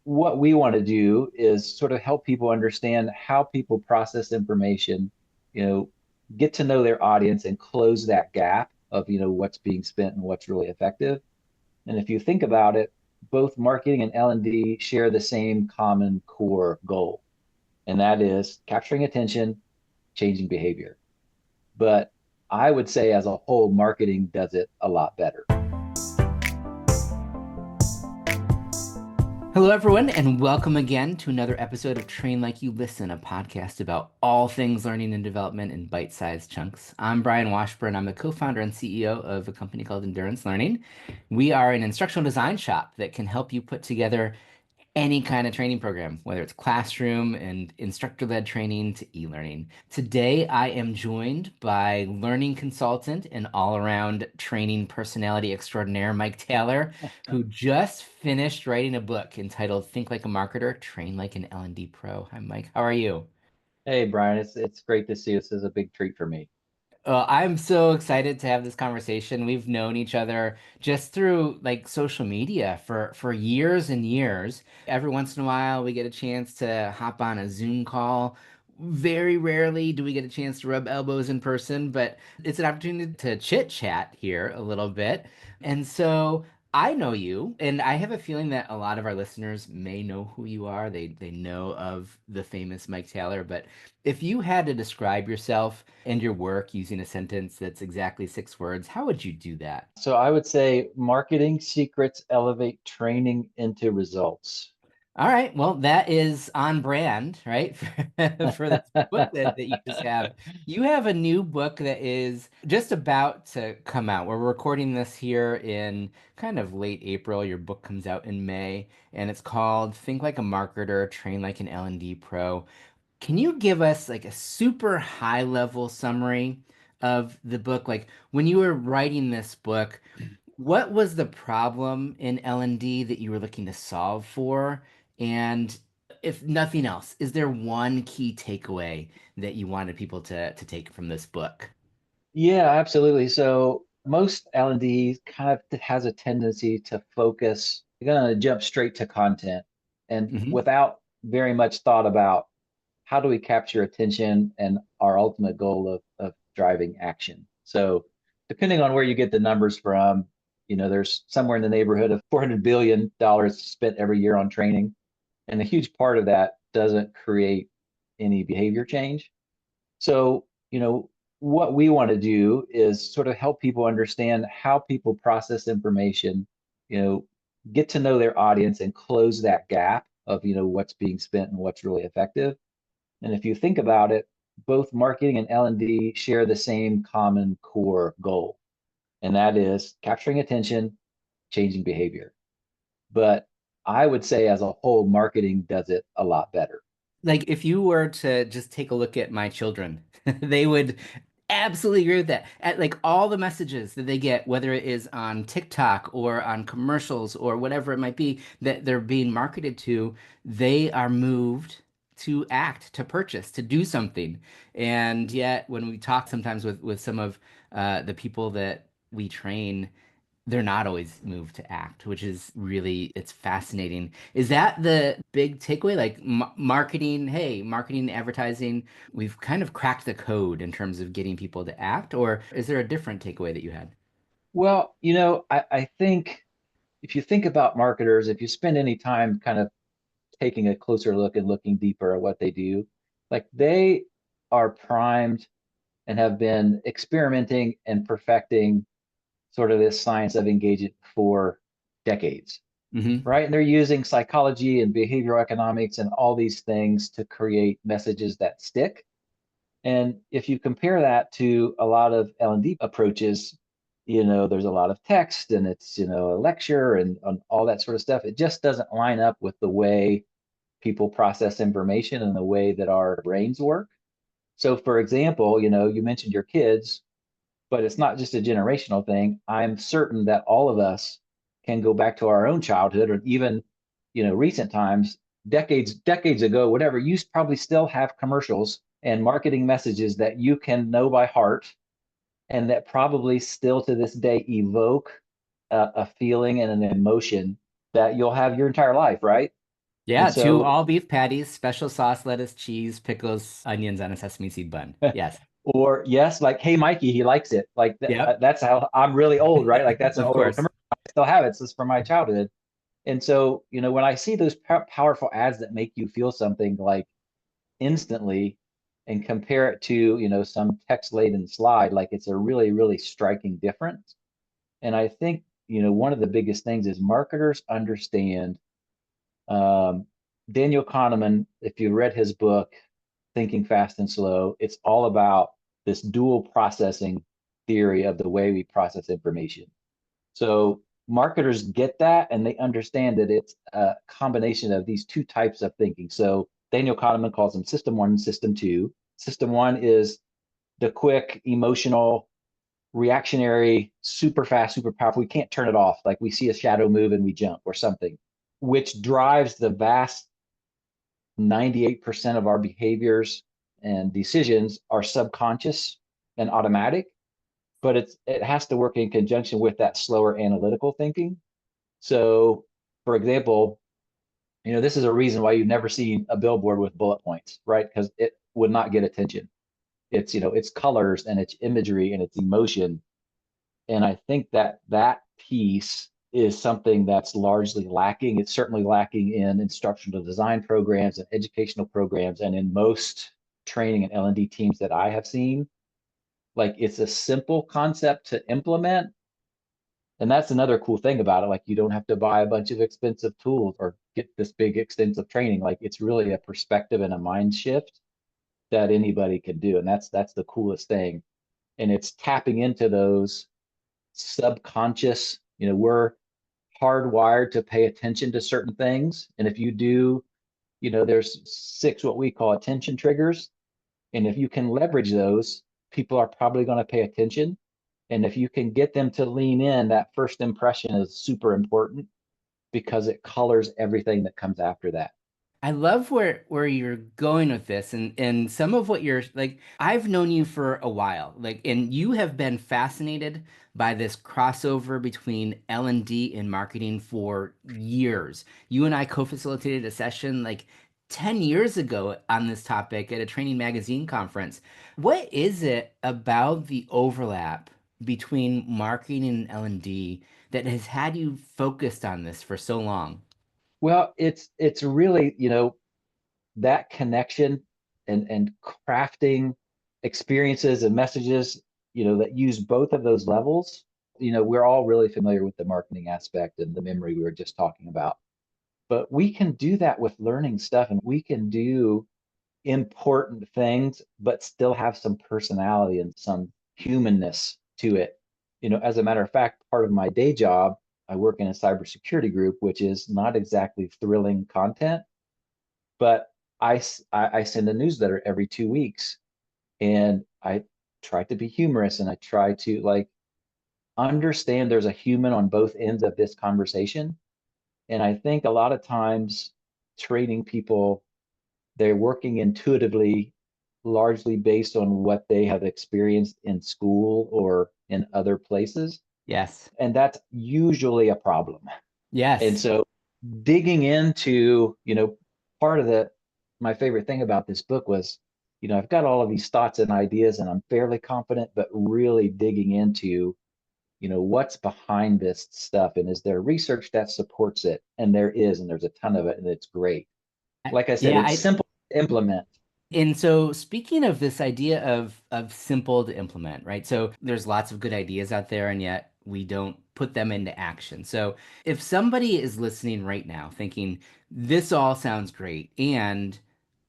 what we want to do is sort of help people understand how people process information, you know, get to know their audience and close that gap of, what's being spent and what's really effective. And if you think about it, both marketing and L&D share the same common core goal, and that is capturing attention, changing behavior. But I would say as a whole, marketing does it a lot better. Hello, everyone, and welcome again to another episode of Train Like You Listen, a podcast about all things learning and development in bite-sized chunks. I'm Brian Washburn. I'm the co-founder and CEO of a company called Endurance Learning. We are an instructional design shop that can help you put together any kind of training program, whether it's classroom and instructor-led training to e-learning. Today, I am joined by learning consultant and all-around training personality extraordinaire, Mike Taylor, who just finished writing a book entitled Think Like a Marketer, Train Like an L&D Pro. Hi, Mike. How are you? Hey, Brian, it's great to see you. This is a big treat for me. I'm so excited to have this conversation. We've known each other just through like social media for years and years. Every once in a while, we get a chance to hop on a Zoom call. Very rarely do we get a chance to rub elbows in person, but it's an opportunity to chit chat here a little bit. And so I know you, and I have a feeling that a lot of our listeners may know who you are. They know of the famous Mike Taylor, but if you had to describe yourself and your work using a sentence that's exactly 6 words, how would you do that? So I would say marketing secrets elevate training into results. All right, well, that is on brand, right? For this book that you just have. You have a new book that is just about to come out. We're recording this here in kind of late April. Your book comes out in May, and it's called Think Like a Marketer, Train Like an L&D Pro. Can you give us like a super high level summary of the book? Like when you were writing this book, what was the problem in L&D that you were looking to solve for? And if nothing else, is there one key takeaway that you wanted people to take from this book? Yeah, absolutely. So most L&D kind of has a tendency to focus, they're going to jump straight to content and Hmm. without very much thought about how do we capture attention and our ultimate goal of driving action. So depending on where you get the numbers from, there's somewhere in the neighborhood of $400 billion spent every year on training. And a huge part of that doesn't create any behavior change. So, what we want to do is sort of help people understand how people process information, you know, get to know their audience and close that gap of, what's being spent and what's really effective. And if you think about it, both marketing and L&D share the same common core goal, and that is capturing attention, changing behavior. But I would say as a whole, marketing does it a lot better. Like if you were to just take a look at my children, they would absolutely agree with that. At like all the messages that they get, whether it is on TikTok or on commercials or whatever it might be that they're being marketed to, they are moved to act, to purchase, to do something. And yet, when we talk sometimes with some of the people that we train, they're not always moved to act, which is really, it's fascinating. Is that the big takeaway? Like marketing, hey, marketing, advertising, we've kind of cracked the code in terms of getting people to act, or is there a different takeaway that you had? Well, I think if you think about marketers, if you spend any time kind of taking a closer look and looking deeper at what they do, like they are primed and have been experimenting and perfecting sort of this science of engagement for decades, Hmm. right? And they're using psychology and behavioral economics and all these things to create messages that stick. And if you compare that to a lot of L&D approaches, there's a lot of text and it's, a lecture and all that sort of stuff. It just doesn't line up with the way people process information and the way that our brains work. So, for example, you mentioned your kids, but it's not just a generational thing. I'm certain that all of us can go back to our own childhood or even, recent times, decades ago, whatever. You probably still have commercials and marketing messages that you can know by heart and that probably still to this day evoke a feeling and an emotion that you'll have your entire life, right? And Yeah, two so, all beef patties, special sauce, lettuce, cheese, pickles, onions on a sesame seed bun. Yes. or yes, like, hey, Mikey, he likes it. Like Yep. that's how I'm really old, right? Like that's an Of old course. commercial. I still have it. It's just from my childhood. And so, when I see those powerful ads that make you feel something like instantly and compare it to, some text laden slide, like it's a really, really striking difference. And I think, one of the biggest things is marketers understand. Um, Daniel Kahneman, if you read his book, Thinking Fast and Slow, it's all about this dual processing theory of the way we process information. So marketers get that and they understand that it's a combination of these two types of thinking. So Daniel Kahneman calls them system one and system two. System one is the quick, emotional, reactionary, super fast, super powerful. We can't turn it off. Like we see a shadow move and we jump or something, which drives the vast 98% of our behaviors and decisions are subconscious and automatic, but it has to work in conjunction with that slower analytical thinking. So, for example, this is a reason why you've never seen a billboard with bullet points, right? Because it would not get attention. It's colors and it's imagery and it's emotion. And I think that piece is something that's largely lacking. It's certainly lacking in instructional design programs and educational programs, and in most training and L&D teams that I have seen. Like it's a simple concept to implement, and that's another cool thing about it. Like you don't have to buy a bunch of expensive tools or get this big extensive training. Like it's really a perspective and a mind shift that anybody can do, and that's the coolest thing. And it's tapping into those subconscious, we're hardwired to pay attention to certain things. And if you do, there's six what we call attention triggers. And if you can leverage those, people are probably going to pay attention. And if you can get them to lean in, that first impression is super important because it colors everything that comes after that. I love where you're going with this and some of what you're like I've known you for a while like and you have been fascinated by this crossover between L&D and marketing for years. You and I co-facilitated a session like 10 years ago on this topic at a training magazine conference. What is it about the overlap between marketing and L&D that has had you focused on this for so long? Well, it's really, that connection and crafting experiences and messages, that use both of those levels. We're all really familiar with the marketing aspect and the memory we were just talking about. But we can do that with learning stuff and we can do important things, but still have some personality and some humanness to it. As a matter of fact, part of my day job, I work in a cybersecurity group, which is not exactly thrilling content, but I send a newsletter every 2 weeks and I try to be humorous and I try to like understand there's a human on both ends of this conversation. And I think a lot of times training people, they're working intuitively, largely based on what they have experienced in school or in other places. Yes. And that's usually a problem. And Yes. so digging into, part of my favorite thing about this book was, I've got all of these thoughts and ideas and I'm fairly confident, but really digging into, what's behind this stuff and is there research that supports it? And there is, and there's a ton of it and it's great. Like I said, Yeah, it's simple to implement. and so speaking of this idea of simple to implement, right? So there's lots of good ideas out there and yet we don't put them into action. So if somebody is listening right now thinking this all sounds great and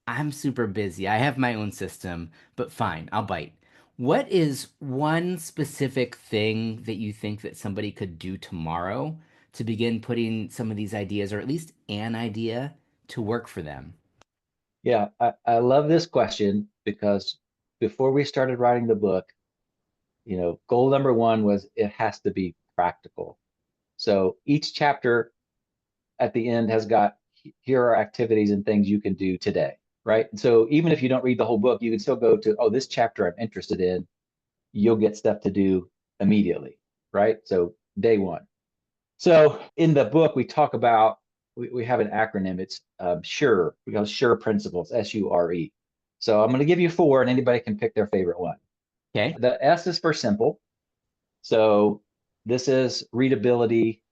I'm super busy. I have my own system, but fine, I'll bite. What is one specific thing that you think that somebody could do tomorrow to begin putting some of these ideas, or at least an idea, to work for them? Yeah, I love this question because before we started writing the book, goal number one was it has to be practical. So each chapter at the end has got here are activities and things you can do today, right? So even if you don't read the whole book, you can still go to, oh, this chapter I'm interested in. You'll get stuff to do immediately, right? So day one. So in the book, we talk about we have an acronym. It's SURE. We call it SURE principles, SURE. So I'm going to give you four, and anybody can pick their favorite one. Okay. The S is for simple. So this is readability.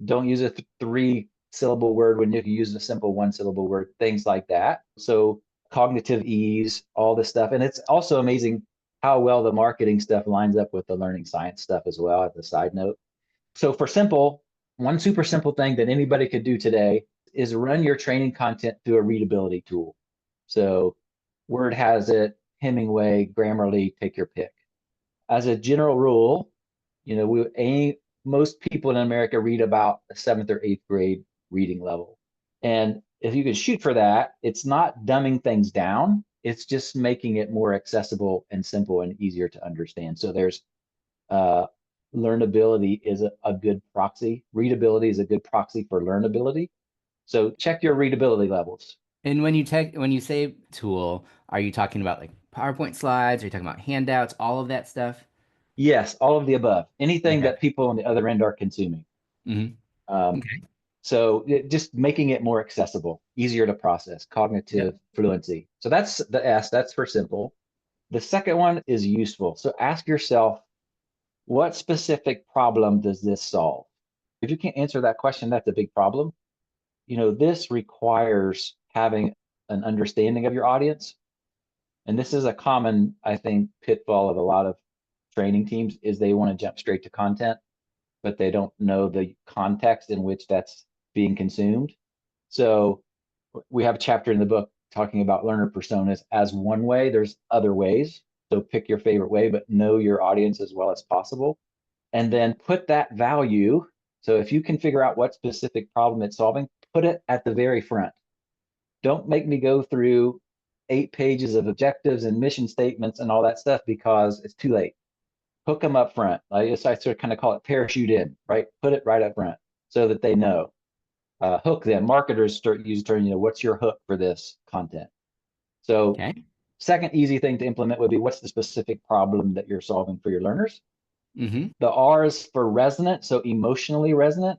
Don't use a three-syllable word when you can use a simple one-syllable word, things like that. So cognitive ease, all this stuff. And it's also amazing how well the marketing stuff lines up with the learning science stuff as well, as a side note. So for simple, one super simple thing that anybody could do today is run your training content through a readability tool. So Word has it, Hemingway, Grammarly, take your pick. As a general rule, we aim, most people in America read about a seventh or eighth grade reading level. And if you could shoot for that, it's not dumbing things down. It's just making it more accessible and simple and easier to understand. So there's uh, learnability is a good proxy. Readability is a good proxy for learnability. So check your readability levels. And when you say tool, are you talking about like PowerPoint slides? Are you talking about handouts, all of that stuff? Yes, all of the above. Anything Okay. that people on the other end are consuming. Hmm. Um, Okay. so just making it more accessible, easier to process, Yep. cognitive fluency. So that's the S, that's for simple. The second one is useful. So ask yourself, what specific problem does this solve? If you can't answer that question, that's a big problem. This requires having an understanding of your audience. And this is a common, I think, pitfall of a lot of training teams is they want to jump straight to content, but they don't know the context in which that's being consumed. So we have a chapter in the book talking about learner personas as one way. There's other ways. So pick your favorite way, but know your audience as well as possible. And then put that value. So if you can figure out what specific problem it's solving, put it at the very front. Don't make me go through 8 pages of objectives and mission statements and all that stuff because it's too late. Hook them up front. I sort of kind of call it parachute in, right? Put it right up front so that they know. Hook them. Marketers start use term, what's your hook for this content? So Okay. second easy thing to implement would be what's the specific problem that you're solving for your learners? Hmm. The R is for resonant, so emotionally resonant.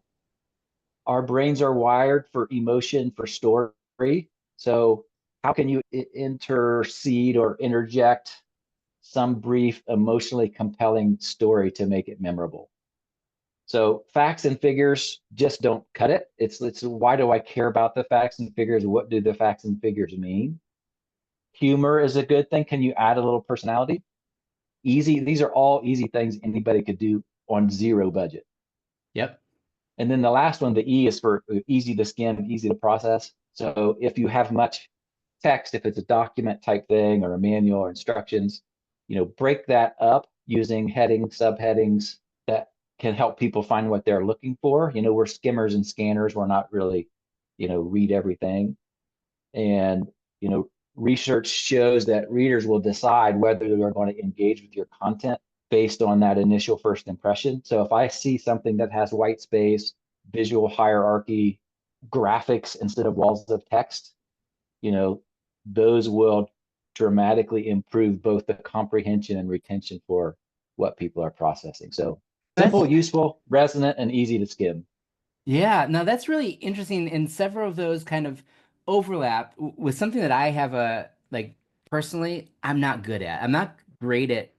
Our brains are wired for emotion, for story. So how can you intercede or interject some brief, emotionally compelling story to make it memorable? So facts and figures just don't cut it. It's why do I care about the facts and figures? What do the facts and figures mean? Humor is a good thing. Can you add a little personality? Easy. These are all easy things anybody could do on zero budget. Yep. And then the last one, the E is for easy to skim, easy to process. So if you have much text, if it's a document type thing or a manual or instructions, break that up using headings, subheadings that can help people find what they're looking for. We're skimmers and scanners. We're not really, read everything. And, research shows that readers will decide whether they're going to engage with your content based on that initial first impression. So if I see something that has white space, visual hierarchy, graphics instead of walls of text, you know, those will dramatically improve both the comprehension and retention for what people are processing. So That's simple, useful, resonant, and easy to skim. Yeah, now that's really interesting, and several of those kind of overlap with something that I have a like personally, I'm not good at. I'm not great at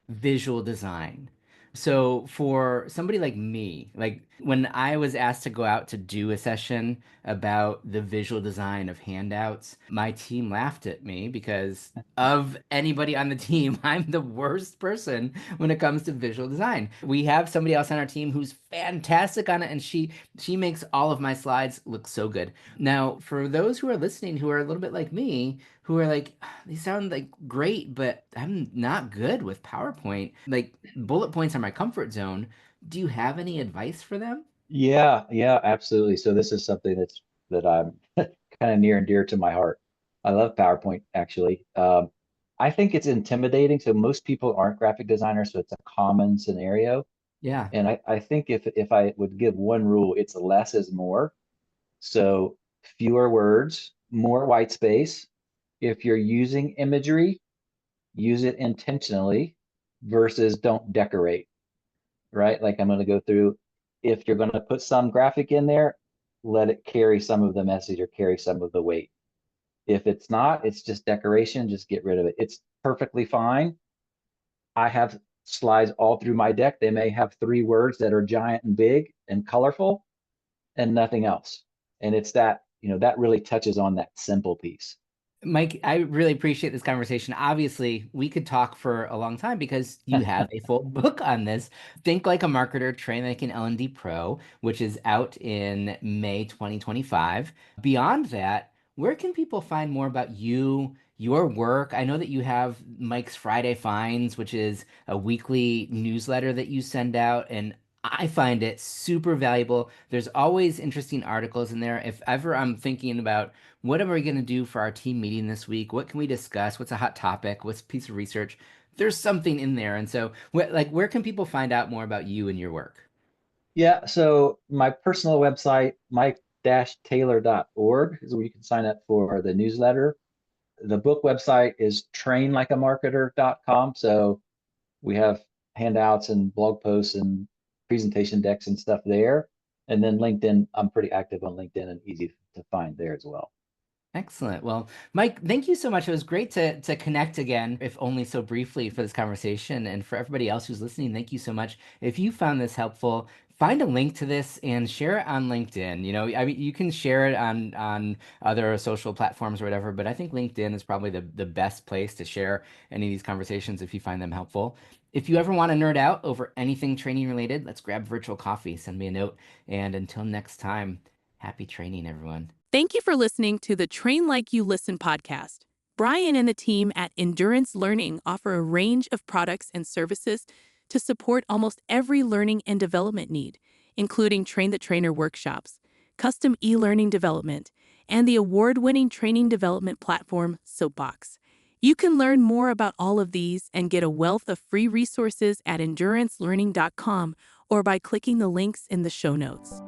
visual design. So for somebody like me, like when I was asked to go out to do a session about the visual design of handouts, my team laughed at me because of anybody on the team, I'm the worst person when it comes to visual design. We have somebody else on our team who's fantastic on it, and she makes all of my slides look so good. Now, for those who are listening who are a little bit like me, who are like, these sound like great, but I'm not good with PowerPoint. Like bullet points are my comfort zone. Do you have any advice for them? Yeah, yeah, absolutely. So this is something that I'm kind of near and dear to my heart. I love PowerPoint actually. I think it's intimidating. So most people aren't graphic designers, so it's a common scenario. Yeah. And I think if I would give one rule, it's less is more. So fewer words, more white space. If you're using imagery, use it intentionally versus don't decorate, right? Like I'm going to go through, if you're going to put some graphic in there, let it carry some of the message or carry some of the weight. If it's not, it's just decoration, just get rid of it. It's perfectly fine. I have slides all through my deck. They may have 3 words that are giant and big and colorful and nothing else. And it's that, that really touches on that simple piece. Mike, I really appreciate this conversation. Obviously, we could talk for a long time because you have a full book on this. Think Like a Marketer, Train Like an L&D Pro, which is out in May 2025. Beyond that, where can people find more about you, your work? I know that you have Mike's Friday Finds, which is a weekly newsletter that you send out, and I find it super valuable. There's always interesting articles in there. If ever I'm thinking about what am we going to do for our team meeting this week? What can we discuss? What's a hot topic? What's a piece of research? There's something in there. And so, where can people find out more about you and your work? Yeah, so my personal website, mike-taylor.org, is where you can sign up for the newsletter. The book website is trainlikeamarketer.com. So we have handouts and blog posts and presentation decks and stuff there. And then LinkedIn, I'm pretty active on LinkedIn and easy to find there as well. Excellent. Well, Mike, thank you so much. It was great to connect again, if only so briefly, for this conversation. And for everybody else who's listening, thank you so much. If you found this helpful, find a link to this and share it on LinkedIn. I mean, you can share it on other social platforms or whatever, but I think LinkedIn is probably the best place to share any of these conversations if you find them helpful. If you ever want to nerd out over anything training related, let's grab virtual coffee. Send me a note. And until next time, happy training, everyone. Thank you for listening to the Train Like You Listen podcast. Brian and the team at Endurance Learning offer a range of products and services to support almost every learning and development need, including Train the Trainer workshops, custom e-learning development, and the award-winning training development platform, Soapbox. You can learn more about all of these and get a wealth of free resources at endurancelearning.com or by clicking the links in the show notes.